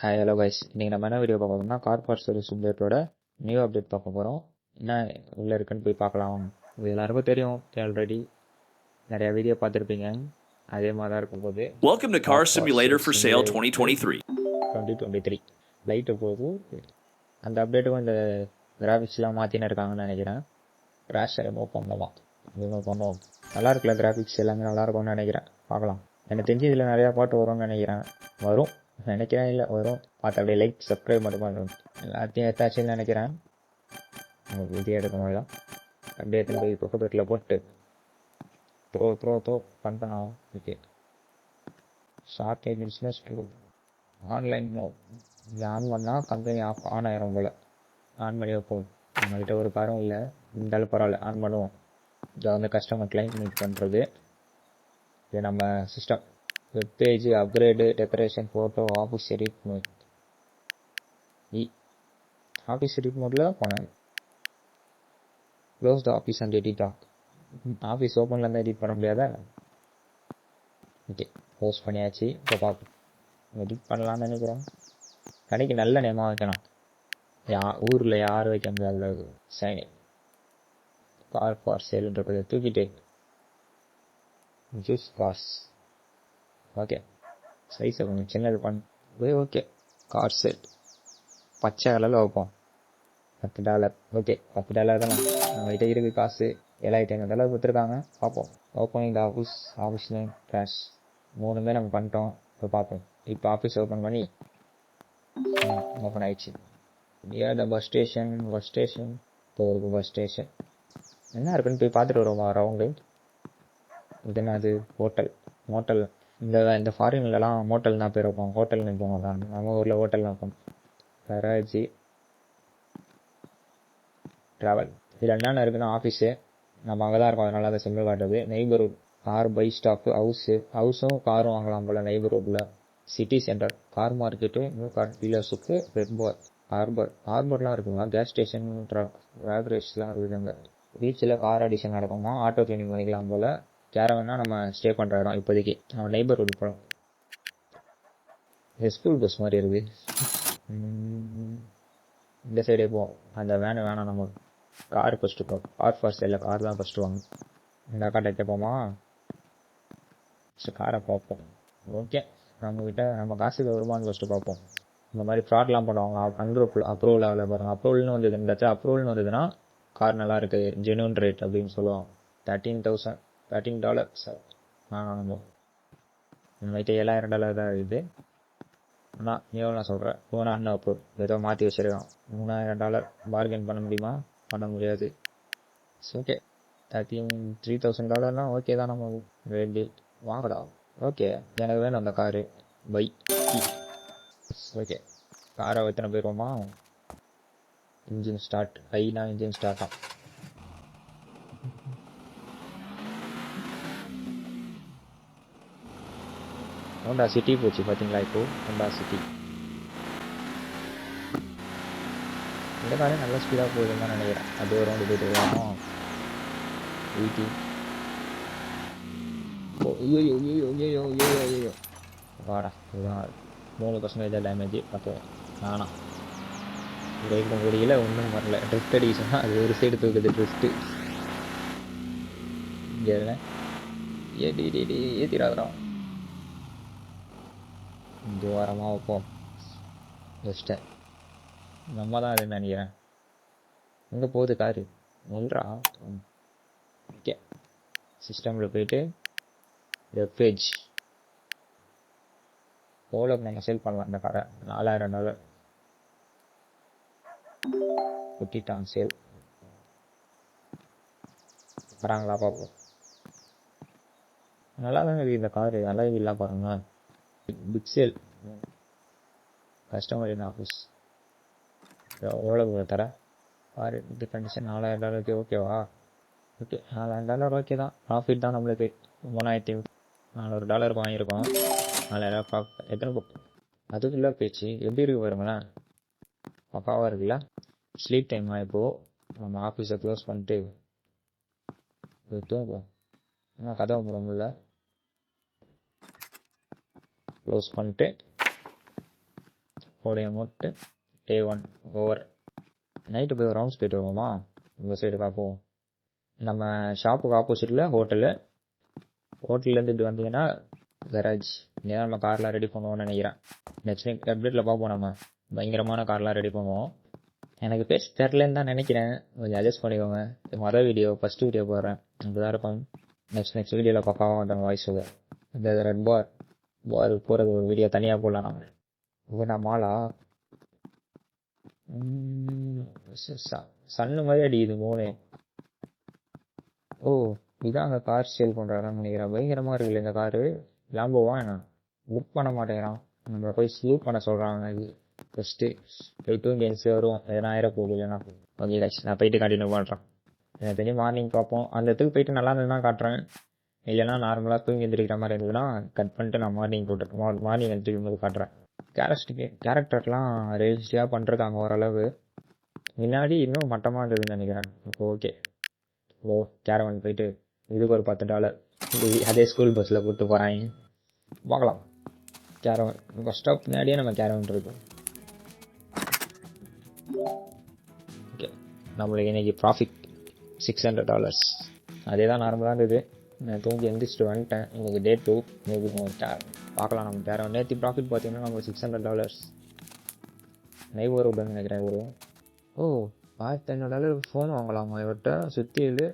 Hi hello guys, இன்றைக்கி நம்ம என்ன வீடியோ பார்க்க போகிறோம்னா கார் பார்ட் சர்வீஸ் அப்டேட்டோட நியூ அப்டேட் பார்க்க போகிறோம். என்ன உள்ளே இருக்குன்னு போய் பார்க்கலாம். இது எல்லாருக்கும் தெரியும், ஆல்ரெடி நிறைய வீடியோ பார்த்துருப்பீங்க. அதே மாதிரி தான் இருக்கும் போது Welcome to Car Simulator for Sale 2023. 2023 light போகுது. அந்த அப்டேட்டுக்கும் இந்த கிராஃபிக்ஸ்லாம் மாற்றின்னு இருக்காங்கன்னு நினைக்கிறேன். கிராஷ் ரிமூவ் பண்ணலாம், ரிமூவ் பண்ணுவோம். நல்லா இருக்குல்ல, கிராஃபிக்ஸ் எல்லாமே நல்லா இருக்கும்னு நினைக்கிறேன். பார்க்கலாம். எனக்கு தெரிஞ்சு இதில் நிறையா பாட்டு வரும்னு நினைக்கிறேன். வரும் நினைக்கிறேன், இல்லை வரும். பார்த்து அப்படியே லைக் சப்ஸ்கிரைப் மட்டும் பண்ணுறோம். எல்லாத்தையும் எடுத்தாச்சுன்னு நினைக்கிறேன். உங்களுக்கு வீடியோ எடுக்கும் போது தான் அப்படியே எடுத்துன்னு போய் ப்ரொஃபைட்டில் போட்டு த்ரோ பண்ணுறேன். ஓகே, ஷார்ட் பிஸ்னஸ் ஆன்லைன் இது ஆன் பண்ணால் கம்பெனி ஆன் ஆயிரும் போல். ஆன் பண்ணி வைப்போம். நம்மகிட்ட ஒரு காரும் இல்லை, இருந்தாலும் பரவாயில்ல, ஆன் பண்ணுவோம். இதை வந்து கஸ்டமர் கிளைம் மீட் பண்ணுறது. இது நம்ம system web page upgrade, decoration, photo, office edit mode. Office edit மோடில் தான் போனேன். Close the office and edit office ஓப்பன்லேருந்து எடிட் பண்ண முடியாதா? ஓகே, க்ளோஸ் பண்ணியாச்சு. இப்போ பார்ப்போம், எடிட் பண்ணலான்னு நினைக்கிறேன். கடைக்கு நல்ல நேமாக வைக்கணும். ஊரில் யார் வைக்க முடியாத சைன் கார் ஃபார் சேல்ன்றதை தூக்கிட்டு ஜூஸ் காஸ். ஓகே, சைஸை கொஞ்சம் சின்னது பண்ணு. ஓகே, கார் செட் பச்சை கலரில் வைப்போம். $10. ஓகே, $10 தானே நம்மகிட்ட இருக்குது காசு. $7,500 கொடுத்துருக்காங்க. பார்ப்போம். ஓப்பன் இந்த ஆஃபீஸ் நேம் கிராஷ் 3 நம்ம பண்ணிட்டோம். இப்போ பார்ப்போம். இப்போ ஆஃபீஸ் ஓப்பன் பண்ணி ஓப்பன் ஆயிடுச்சு. நியர் த பஸ் ஸ்டேஷன் இப்போ ஒரு பஸ் ஸ்டேஷன் என்ன இருக்குன்னு போய் பார்த்துட்டு வருவோம். ரவுண்டு இது என்ன, அது மோட்டல். இந்த ஃபாரின்லலாம் மோட்டல் தான் பேர் வைப்போம். ஹோட்டல்னு வைப்போம். நம்ம ஊரில் ஹோட்டல் வைப்போம். கராஜி ட்ராவல். இதில் என்னென்ன இருக்குன்னா, ஆஃபீஸு நம்ம அங்கே தான் இருக்கோம், அதனால அதை சிம்பிள் காட்டுறது. நெய்பர்ஹுட் கார் பை ஸ்டாப்பு, ஹவுஸும் காரும் வாங்கலாம் போல் நெய்பர்ஹுட்டில். City centre car market, new car dealership, ஹார்பர்லாம் இருக்குங்க. கேஸ் ஸ்டேஷன், ரேப்ரேஸ்லாம் இருக்குதுங்க. பீச்சில் கார் அடிஷன் நடக்குமா, ஆட்டோ கிளீனிங் பண்ணிக்கலாம் போல். கேரவன்னா நம்ம ஸ்டே பண்ணுற இடம். இப்போதைக்கு நம்ம நெய்பர்ஹுட் போகிறோம். ஸ்கூல் பஸ் மாதிரி இருக்குது. இந்த சைடே போவோம். அந்த வேணாம், நம்ம கார் ஃபஸ்ட்டு போவோம். கார் ஃபர்ஸ்ட் இல்லை, கார் தான் ஃபஸ்ட்டு வாங்க. இந்த அக்கா டைட்டே போமா, ஃபஸ்ட்டு காரை பார்ப்போம். ஓகே, நம்மக்கிட்ட நம்ம காசுக்கு வருமானு ஃபஸ்ட்டு பார்ப்போம். இந்த மாதிரி ஃப்ராட்லாம் பண்ணுவாங்க. அப்ரூவல் ஆகலை பாருங்கள். அப்ரூவல்னு வந்தது, இந்த அப்ரூவல்னு வந்ததுன்னா கார் நல்லா இருக்குது, ஜென்யூன் ரேட் அப்படின்னு சொல்லுவோம். $13 சார். நம்ம நம்மகிட்ட $7,000 தான் இருக்குது. ஆனால் எவ்வளோ நான் சொல்கிறேன், போனால் அப்ரூவ் ஏதோ மாற்றி வச்சுருக்கான். $3,000 பார்கெயின் பண்ண முடியுமா? பண்ண முடியாது. ஓகே, $3,000 ஓகே தான். நம்ம வேண்டி வாங்கடா. ஓகே, எனக்கு வேணும் அந்த காரு. பை. ஓகே, காரை எத்தனை போயிடுவோமா? Engine start. ஹைனா இன்ஜின் ஸ்டார்ட் ஆகும். ஹோண்டா சிட்டி போச்சு பார்த்தீங்களா? இப்போ ஹோண்டா சிட்டி இந்த காரே நல்ல ஸ்பீடாக போகுதுன்னு தான் நினைக்கிறேன். அது ஒரு ரவுண்டு போயிட்டு வருவானோ. ஐயோ வாடா, இதுதான் 3% டேமேஜ். அப்போ நானா பிரேக்கும் முடியல, ஒன்றும் வரல. ட்ரிஃப்ட் அடிக்க சொன்னால் அது ஒரு சைடு தூக்குது ட்ரிஃப்ட்டு. இங்கே ஏற்றிடாதான். இந்த வாரமாக வைப்போம். பெஸ்ட்டை நம்ம தான் அதுன்னு நினைக்கிறேன். எங்கே போகுது காரு? ஒன்றா. ஓகே, சிஸ்டமில் போயிட்டு வெப் பேஜ் எவ்வளோ நம்ம சேல் பண்ணலாம் இந்த காரை? $4,000 கொட்டிட்டான் சேல். வராங்களா பார்ப்போம். நல்லா தான் இருக்குது இந்த காரு, நல்லா இல்லை பாருங்க. Big sale. Customer in office எவ்வளோ தர காரு? இந்த கண்டிஷன் $4,000 ஓகேவா? ஓகே, $4,000 ஓகே தான். ப்ராஃபிட் தான் நம்மளுக்கு. $3,400 வாங்கியிருக்கோம். $4,000 ப்ராஃபிட். எத்தனை அதுக்கு இல்லை பேச்சு எப்படி இருக்கு பாருங்களேன், பக்காவாக இருக்குல்ல. ஸ்லீப் டைம் இப்போது நம்ம ஆஃபீஸை க்ளோஸ் பண்ணிட்டு தூங்குவோம். ஆனால் கதவை முடியல. க்ளோஸ் பண்ணிட்டு உடைய மொட்டு டே 1 ஓவர். நைட்டு போய் ரவுண்ட்ஸ் போயிட்டு வருவோமா? இந்த சைடு பார்ப்போம். நம்ம ஷாப்புக்கு ஆப்போசிட்டில் ஹோட்டல்லேருந்து இப்படி வந்தீங்கன்னா கராஜ். இங்கே நம்ம கார்லாம் ரெடி பண்ணுவோம்னு நினைக்கிறேன். நெக்ஸ்ட் அப்டேட்டில் பார்ப்போம். நம்ம பயங்கரமான கார்லாம் ரெடி பண்ணுவோம். எனக்கு பேச தெரிலன்னு தான் நினைக்கிறேன். கொஞ்சம் அட்ஜஸ்ட் பண்ணிக்கோங்க. மொதல் வீடியோ ஃபஸ்ட்டு வீடியோ போடுறேன். அப்படி தான் இருக்கும். நெக்ஸ்ட் வீடியோவில் பக்காவாக வந்தோம் வாய்ஸ் ஓவர். இந்த ரெட் பார் போகிறது ஒரு வீடியோ தனியாக போடலாம். நம்ம இப்போ நான் மாலா சன்னு மாதிரி அடிக்குது மூணு. ஓ இதான் அந்த கார் சேல் பண்ணுறாங்கன்னு நினைக்கிறேன். பயங்கரமாக இருக்குல்ல இந்த காரு. லாம்போவா என்ன புக் பண்ண மாட்டேங்கிறான். நம்ம போய் ஸ்லூப் பண்ண சொல்கிறாங்க. இது ஃபஸ்ட்டு போய்ட்டும் கேம்ஸ் வரும். எதனா போகுது இல்லைன்னா ஓகே கைஸ், நான் போயிட்டு கண்டினியூ பண்ணுறேன். எனக்கு தெரியும் மார்னிங் பார்ப்போம். அந்த இடத்துக்கு போயிட்டு நல்லா இருந்ததுன்னா காட்டுறேன். இல்லைன்னா நார்மலாக தூங்கி எந்திரிக்கிற மாதிரி இருந்ததுன்னா கட் பண்ணிட்டு நான் மார்னிங் எந்திரிக்கும் போது காட்டுறேன். கேரக்டர்லாம் ரியலிஸ்டிக்காக பண்ணுறாங்க ஓரளவு. முன்னாடி இன்னும் மட்டமாக இருந்ததுன்னு நினைக்கிறேன். இப்போ ஓகே. ஓ கேரவன் போயிட்டு இதுக்கு ஒரு $10 அதே ஸ்கூல் பஸ்ஸில் கூப்பிட்டு போகிறாங்க. பார்க்கலாம். கேரவன் பஸ் ஸ்டாப் முன்னாடியே நம்ம கேரவன் இருக்கும். ஓகே, நம்மளுக்கு இன்றைக்கி ப்ராஃபிட் $600. அதே தான் நார்மலாக இருந்தது. நான் தூங்கி எந்திரிச்சிட்டு வந்துட்டேன். இன்றைக்கி டே 2. மேபி பார்க்கலாம். நம்ம கேரவன் நேற்று ப்ராஃபிட் பார்த்தீங்கன்னா நம்ம $600 நெய்பர்ஹுட்னு நினைக்கிறேன். ஒரு $1500 ஃபோன் வாங்கலாமா இவர்கிட்ட? சுற்றி இது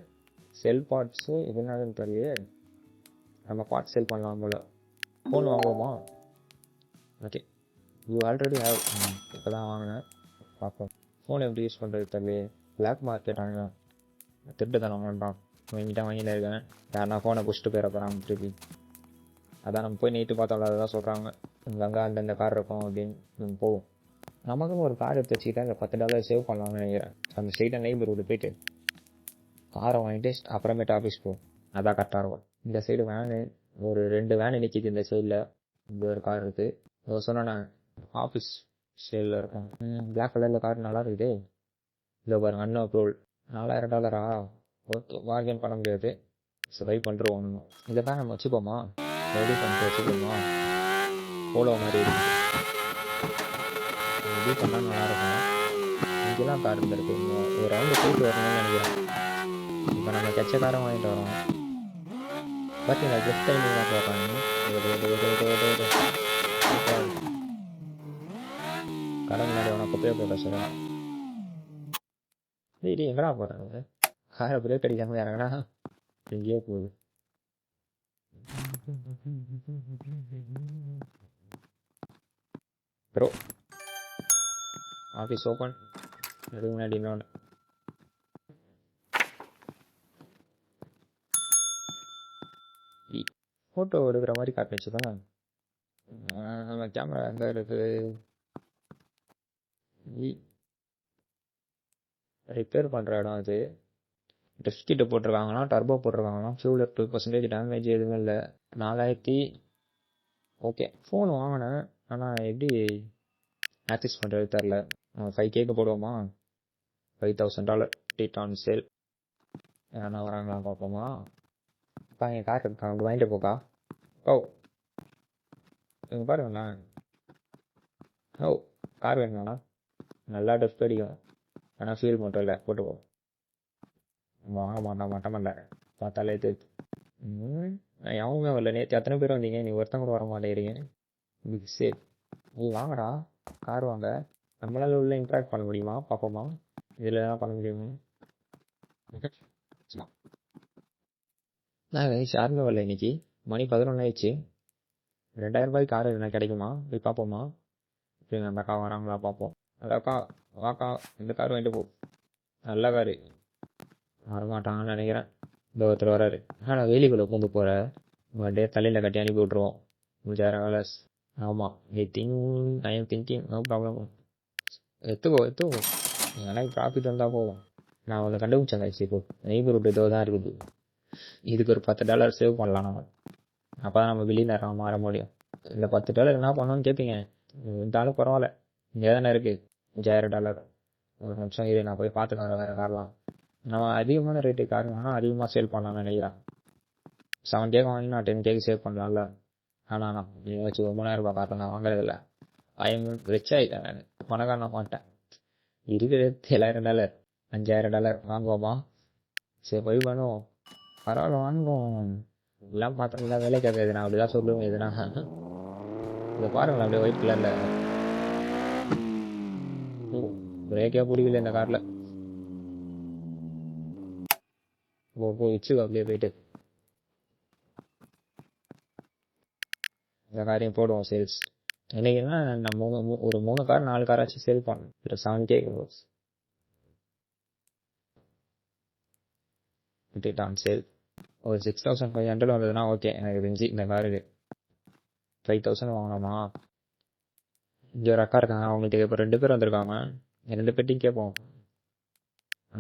செல் பார்ட்ஸு இதனாலும் தெரியல. நம்ம பார்ட்ஸ் செல் பண்ணலாம் போல். ஃபோன் வாங்குவோமா? Okay, you already have. இப்போ தான் வாங்கினேன். பார்ப்போம். ஃபோன் எப்படி யூஸ் பண்ணுறது தெரியல. பிளாக் மார்க்கெட் வாங்க திருட்டு தானே வாங்கிட்டான். வாங்கிட்டேன் வாங்கிட்டு இருக்கேன். யாருனா ஃபோனை பிடிச்சிட்டு போயிட போகிறாங்க திருப்பி. அதான் நம்ம போய் நைட்டு பார்த்தோம்ல, அதுதான் சொல்கிறாங்க. அங்கே அந்தந்த கார் இருக்கும் அப்படின்னு போவோம். நமக்கும் ஒரு கார் எடுத்து வச்சுக்கிட்டா இந்த $10 சேவ் பண்ணலாம்னு நினைக்கிறேன். அந்த ஸ்ட்ரெயிட்டாக நெய்பர்ஹுட் போயிட்டு காரை வாங்கிட்டு அப்புறமேட்டு ஆஃபீஸ் போவோம். அதான் கரெக்டாக இருக்கும். இந்த சைடு வேனு ஒரு 2 வேனு நிற்கிது. இந்த சைடில் இந்த ஒரு கார் இருக்குது. சொன்னேன் ஆஃபீஸ் சைடில் இருக்கும். பிளாக் கலரில் கார் நல்லா இருக்குது. இல்லை பாருங்க, அன்னும் அப்ரூவல் $4000. ஓகே, பார்கெயின் பண்ண முடியாது. ட்ரை பண்ணுறோம். இதை தான் நம்ம வச்சுப்போமா? ரெடி பண்ணிட்டு வச்சுப்போமா? போலோ மாதிரி இருக்குது. ரெடி பண்ணால் நல்லாயிருக்கும். இங்கெல்லாம் கார் இருந்திருக்கு. ஒரு ரவுண்டு போயிட்டு வரணும்னு நினைக்கிறேன். இப்போ நம்ம கெச்ச காரம் வாங்கிட்டு வரோம். பார்த்தீங்களா ஜஸ்ட் டைமிங்லாம் பார்ப்பாங்க. கடை முன்னாடி அவனை குப்பையை போய் பேசுகிறான். டேய் எங்கடா போகிறாங்க? காரை பிரேக் அடிக்காமல் இறங்கடா. எங்கேயோ போகுது. Bro office open. அதுக்கு முன்னாடி இன்னொன்று ஃபோட்டோ எடுக்கிற மாதிரி காட்டு வச்சுதான். நம்ம கேமரா எங்கே இருக்குது? ரிப்பேர் பண்ணுற இடம் அது. டெஸ்ட் கிட்ட போட்டிருக்காங்கன்னா டர்போ போட்டிருக்காங்கன்னா ஃபியூலில் 2% டேமேஜ் எதுவும் இல்லை. 4000. ஓகே, ஃபோன் வாங்கினேன். ஆனால் எப்படி ஆக்சஸ் பண்ணுறது தெரில. 5K போடுவோமா? $5000 டீட் ஆன் சேல். ஏன்னா வராங்களா பார்ப்போமா? அப்பா என் கார் இருக்கான், அங்கே வாங்கிட்டு போக்கா. இங்கே பாருங்கண்ணா. கார் வேணுங்கண்ணா. நல்லா டெஸ்ட் அடிக்கும். ஆனால் ஃபீல் மட்டும் இல்லை. போட்டுப்போ. வாங்க மாட்டேன் பார்த்தாலே தெரியுது. யாருமே வரல. நேற்று எத்தனை பேர் வந்தீங்க? நீ ஒருத்தங்க கூட வர மாட்டேங்கிறீங்க. சரி நீ வாங்கடா, கார் வாங்க. நம்மளால உள்ள இன்ட்ராக்ட் பண்ண முடியுமா பார்ப்போமா? இதில் தான் பண்ண முடியுமா? நான் யாருமே வரல இன்னைக்கு. மணி 11 ஆயிடுச்சு. $2000 கார் எதுனா கிடைக்குமா? போய் பார்ப்போமா? அந்த அக்கா வராங்களா பார்ப்போம். அந்த அக்கா வாக்கா, இந்த கார் வாங்கிட்டு போ. நல்ல காரு. வரமாட்டாங்கன்னு நினைக்கிறேன். இந்த ஒருத்தர் வராரு. ஆனால் வேலிக்குள்ளே பூந்து போகிற டே தலையில் கட்டி அனுப்பி விட்ருவோம். $1000. ஆமாம், I am thinking no problem. எடுத்துக்கோ. எனக்கு ப்ராஃபிட் வந்தால் போவோம். நான் அதை கண்டுபிடிச்சேன் கைஸ். இப்போ நெய்பர்ஹுட் இதோ தான் இருக்குது. இதுக்கு ஒரு $10 சேவ் பண்ணலாம் நம்ம. அப்போ தான் நம்ம பில்லியனர் மாற முடியும். இந்த $10 என்ன பண்ணணும்னு கேட்பீங்க. இருந்தாலும் பரவாயில்ல, இங்கே தானே இருக்குது $5000. ஒரு நிமிஷம் இரு, நான் போய் பார்த்துட்டு வரேன். வேறு காரலாம் நம்ம அதிகமான ரேட்டு கார் வேணால் அதிகமாக சேல் பண்ணலாம்னு நினைக்கிறேன். 7K வாங்கி நான் 10K சேவ் பண்ணலாம்ல. ஆனால் நான் வச்சு $3000 கார் நான் வாங்குறதில்ல. ஐஎம் ரிச் ஆகிட்டேன் நான், பணக்காரன மாட்டேன். இருக்கிறது $7,000, $5,000 வாங்குவோமா? சரி போய் பண்ணுவோம், பரவாயில்ல வாங்குவோம். எல்லாம் பார்த்தா வேலைக்கு ஆகாது, நான் அப்படிதான் சொல்லுவேன். எதுனா இதை பாருங்களேன், அப்படியே ஒயிட் கலர்ல பிரேக்கே பிடிக்கல இந்த கார்ல. வச்சு அப்படியே போயிட்டு இந்த காரையும் போடுவோம் சேல்ஸ். என்னைக்குன்னா நம்ம ஒரு 3 கார் 4 காராச்சும் சேல் பண்ணணும். 7K on sale. ஒரு 6,500 வந்ததுன்னா ஓகே. எனக்கு தெரிஞ்சு இந்த காருக்கு 5,000 வாங்கலாமா? இங்கே ஒரு அக்கா இருக்காங்க, அவங்கள்ட்ட இப்போ 2 பேர் வந்திருக்காங்க. 2 பேர்ட்டையும் கேட்போம்.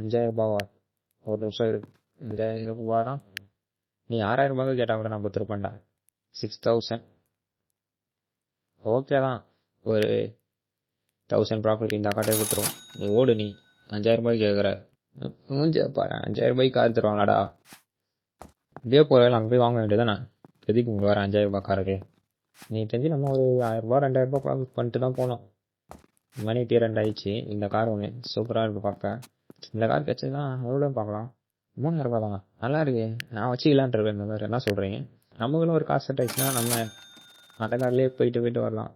5,000 ரூபாவா? ஒரு நிமிஷம் இருக்கு. 5,000 ரூபானா நீ 6,000 ரூபாய்க்கு கேட்டால் கூட நான் கொடுத்துருப்பேன்டா. 6,000 ஓகே தான். ஒரு 1,000 ப்ராஃபிட் இந்த அக்காட்டே கொடுத்துருவோம். நீ ஓடு, நீ 5,000 ரூபாய்க்கு கேட்குற. பாரு 5,000 ரூபாய்க்கு கார் தருவாங்களாடா? இதே போல அங்கே போய் வாங்க வேண்டியதானே? எதுக்கு இங்கே வர 5,000 ரூபாய் காருக்கு? நீ தெரிஞ்சு நம்ம ஒரு 1,000 ரூபா 2,000 ரூபாய் ப்ராஃபிட் பண்ணிட்டு தான் போனோம். மணி டீ 2 ஆயிடுச்சு. இந்த கார் ஒன்று சூப்பராக இருக்கு பார்க்க. இந்த கார் கிடச்சதுன்னா எவ்வளோ பார்க்கலாம்? 3,000 ரூபாய் தாங்க, நல்லா இருக்கு. நான் வச்சுக்கலான் இருக்கேன் இந்த மாதிரி. என்ன சொல்கிறீங்க? நமக்குள்ள ஒரு கார் செட் ஆயிடுச்சுன்னா நம்ம அந்த கார்லேயே போயிட்டு வரலாம்.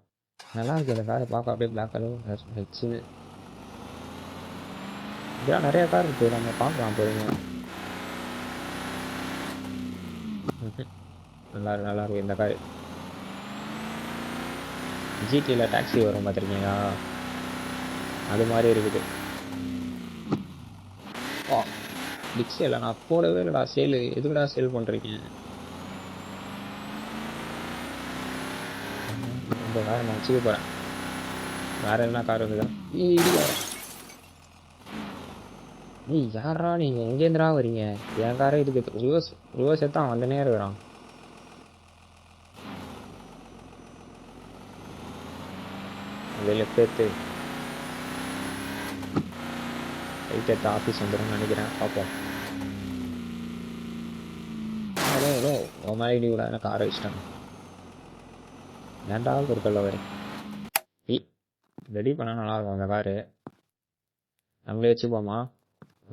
நல்லா இருக்கு இந்த காரை பார்க்க, அப்படியே பிளாக் கலர் வச்சு. இதெல்லாம் நிறைய கார் இருக்கு, நம்ம பார்க்கலாம் போறீங்க. நல்லா இருக்கு இந்த கார். ஜிடியில் டாக்ஸி வரும் பார்த்துருக்கீங்களா? அது மாதிரி இருக்குது. டிக்ஸியில் நான் போடவே இல்லைடா சேலு. எதுக்குடா சேல் பண்ணுறீங்க? இந்த காரை நான் வச்சுக்க போகிறேன். வேற என்ன கார் இருக்குதா? நீ யாரா? நீங்கள் எங்கேருந்துடா வரீங்க? என் காரை இதுக்கு ரிவர்ஸ் தான் வந்துனே இருக்கிறான். லெஃப்ட் எடுத்து ரைட் எடுத்து ஆஃபீஸ் வந்துடும் நினைக்கிறேன். பார்ப்போம். ஒரு மாதிரி கூட எனக்கு காரை வச்சுட்டாங்க. ஏன்டாவது ஒரு கல்ல வரேன். ரெடி பண்ணால் நல்லாயிருக்கும் அந்த காரு. நம்மளே வச்சுப்போமா?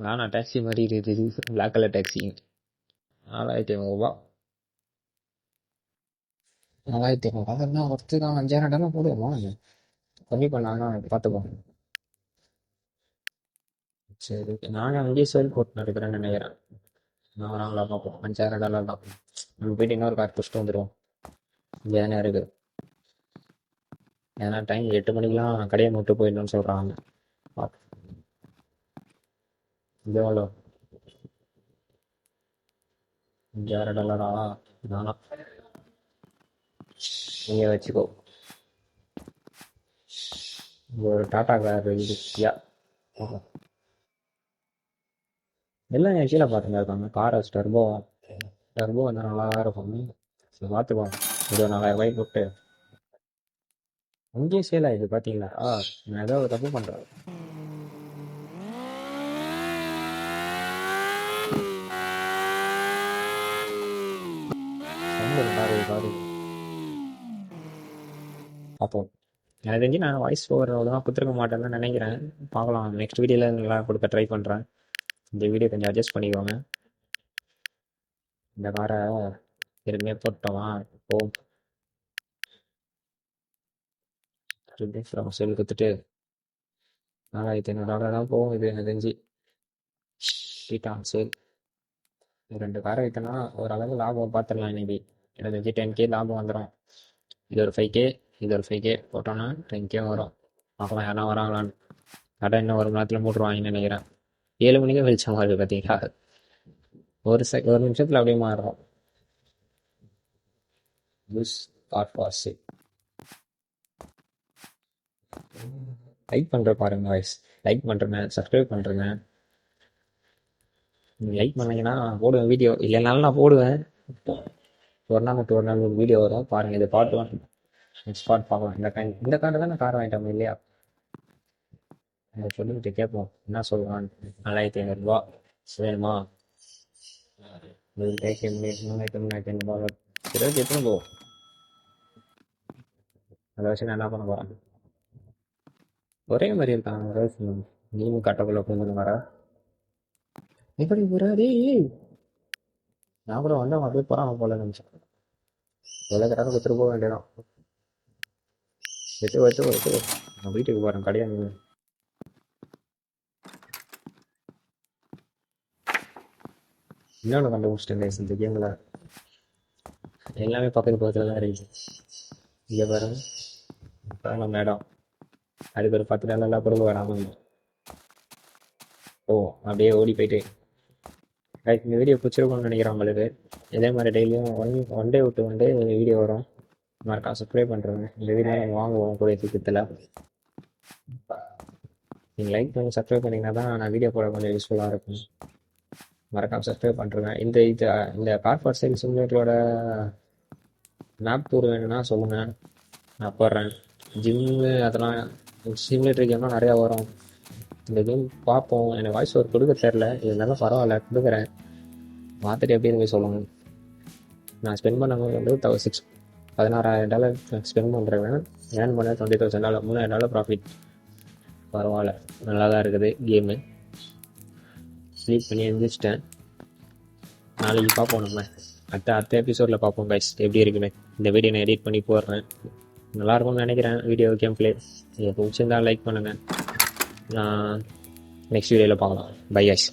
வேணாம், டாக்ஸி மாதிரி இருக்குது. Black colour taxi. 4,500 ரூபா. 4,500 ரூபா ஒருத்து தான். 5,000 போடுவோமா? கம்மி பண்ணாங்கன்னா பார்த்துப்போம். சரி, நாங்கள் அங்கேயே சேல் போட்டு இருக்கிறேன்னு நினைக்கிறேன். நான் நாங்களா பார்ப்போம். $5,000 தான். நம்ம போயிட்டு இன்னொரு கார் பிடிச்சிட்டு வந்துடுவோம். இங்கே தானே இருக்குது. ஏன்னா டைம் 8 மணிக்கெலாம் கடையை மட்டும் போயிடணும்னு சொல்கிறாங்க. இது எவ்வளோ? $5,000 நானா? நீங்கள் வச்சுக்கோ. ஒரு டாட்டா கார் இது. எல்லாம் என் கீழே பார்த்துங்க இருக்காங்க. காரஸ் டர்போ வந்து நல்லா இருக்கும். சரி பார்த்துக்கோங்க. இது 4,000 ரூபாய்க்கு போட்டு அங்கேயே சேல் ஆயிடுது பார்த்தீங்களா? நான் ஏதோ தப்பு பண்ணுறேன். அப்போ எனக்கு தெரிஞ்சு நான் வாய்ஸ் ஓவர் அவ்வளோதான் கொடுத்துருக்க மாட்டேன்னு நினைக்கிறேன். பார்க்கலாம், நெக்ஸ்ட் வீடியோவில் நல்லா கொடுக்க ட்ரை பண்ணுறேன். இந்த வீடியோ கொஞ்சம் அட்ஜஸ்ட் பண்ணிக்கோங்க. இந்த காரை ஏற்கனவே போட்டோமா? ஓ செல் கொடுத்துட்டு $4,500 தான் போகும். இது எனக்கு தெரிஞ்சு ஷீட்டான் சேல். 2 காரை வைத்தனா ஓரளவு லாபம் பார்த்துடலாம். இன்னைக்கு எனக்கு தெரிஞ்சு 10K லாபம் வந்துடும். இது ஒரு 5K, இது ஒரு 5K போட்டோன்னா 10K வரும். பார்க்கலாம் யாரா வராங்களான்னு. கடை இன்னும் 1 மணி நேரத்தில் மூட்டுருவாங்கன்னு நினைக்கிறேன். 7 மணிக்கு வெளிச்சம் வருது பார்த்தீங்களா? ஒரு நிமிஷத்தில் அப்படியே மாறுறோம். லைக் பண்ணுற பாருங்க வாய்ஸ். லைக் பண்ணுறேங்க, சப்ஸ்கிரைப் பண்ணுறேங்க. நீங்கள் லைக் பண்ணீங்கன்னா போடுவேன் வீடியோ. இல்லைனாலும் நான் போடுவேன். ஒரு நாள் ஒரு வீடியோ வரும் பாருங்கள். இது பார்ட் 1. நெக்ஸ்ட் பார்ட் பார்க்கலாம். இந்த கார்டு தான் நான் கார் வாங்கிட்டோம் இல்லையா? அதை சொல்லிக்கிட்டு கேட்போம் என்ன சொல்லுவான். 4,500 ரூபா வேணுமா? 4,500 ரூபா. 28 போகும். அதை வச்சு நான் என்ன பண்ண போகிறேன்? ஒரே மாதிரி இருக்காங்க. நீயும் கட்டக்குள்ள கொண்டு வர எப்படி போறாதே. நான் கூட வந்து அவன் அப்படியே போறான் போல நினைச்சேன். உலகத்தாக கொடுத்துட்டு போக வேண்டியதான். வெட்டு நான் வீட்டுக்கு போறேன் கடையா. இன்னொன்று கண்டுபிடிச்சிட்டேன் இந்த கேமில் எல்லாமே பக்கத்தில் தான் இருக்குது. இங்கே பாருங்க நம்ம இடம் அதுக்கு ஒரு 10 நாள் எல்லாம் கொடுக்க வராமல். ஓ அப்படியே ஓடி போயிட்டு இந்த வீடியோ பிடிச்சிருக்கோம்னு நினைக்கிறேன் உங்களுக்கு. இதே மாதிரி டெய்லியும் ஒன் டே விட்டு ஒன் டே வீடியோ வரும். மறக்காம சப்ஸ்கிரைப் பண்ணுறேங்க. இந்த வீடியோ நம்ம வாங்குவோம் கூடிய சீக்கிரத்தில். நீங்கள் லைக் பண்ணி சப்ஸ்கிரைப் பண்ணிங்கன்னா தான் நான் வீடியோ போட கொஞ்சம் யூஸ்ஃபுல்லாக இருக்கும். மறக்காம சப்ஸ்கிரைப் பண்ணுறேன். இந்த கார் ஃபார் சேல் சிமுலேட்டரோட மேப் டூர் வேணும்னா சொல்லுங்கள், நான் போடுறேன். ஜிம்மு அதெல்லாம் சிமுலேட்டர் கேம்லாம் நிறையா வரும். இந்த கேம் பார்ப்போம். எனக்கு வாய்ஸ் ஓவர் கொடுக்க தெரில, இருந்தாலும் பரவாயில்ல கொடுக்குறேன். பார்த்துட்டு எப்படி போய் சொல்லணும். நான் ஸ்பெண்ட் பண்ண வந்து $16,000 ஸ்பெண்ட் பண்ணுறேன். ஏர்ன் பண்ண $20,000, $3,000 ப்ராஃபிட். பரவாயில்ல, நல்லா தான் இருக்குது கேமு. ஸ்லீப் பண்ணி எழுந்திரிச்சிட்டேன். நாளைக்கு பார்ப்போம். நம்ம அடுத்த எபிசோடில் பார்ப்போம் கைஸ் எப்படி இருக்குன்னு. இந்த வீடியோ நான் எடிட் பண்ணி போடுறேன். நல்லாயிருக்கும்னு நினைக்கிறேன் வீடியோ கேம் பிளே. நீங்கள் பிடிச்சிருந்தால் லைக் பண்ணுங்கள். நான் நெக்ஸ்ட் வீடியோவில் பார்க்கலாம். Bye guys.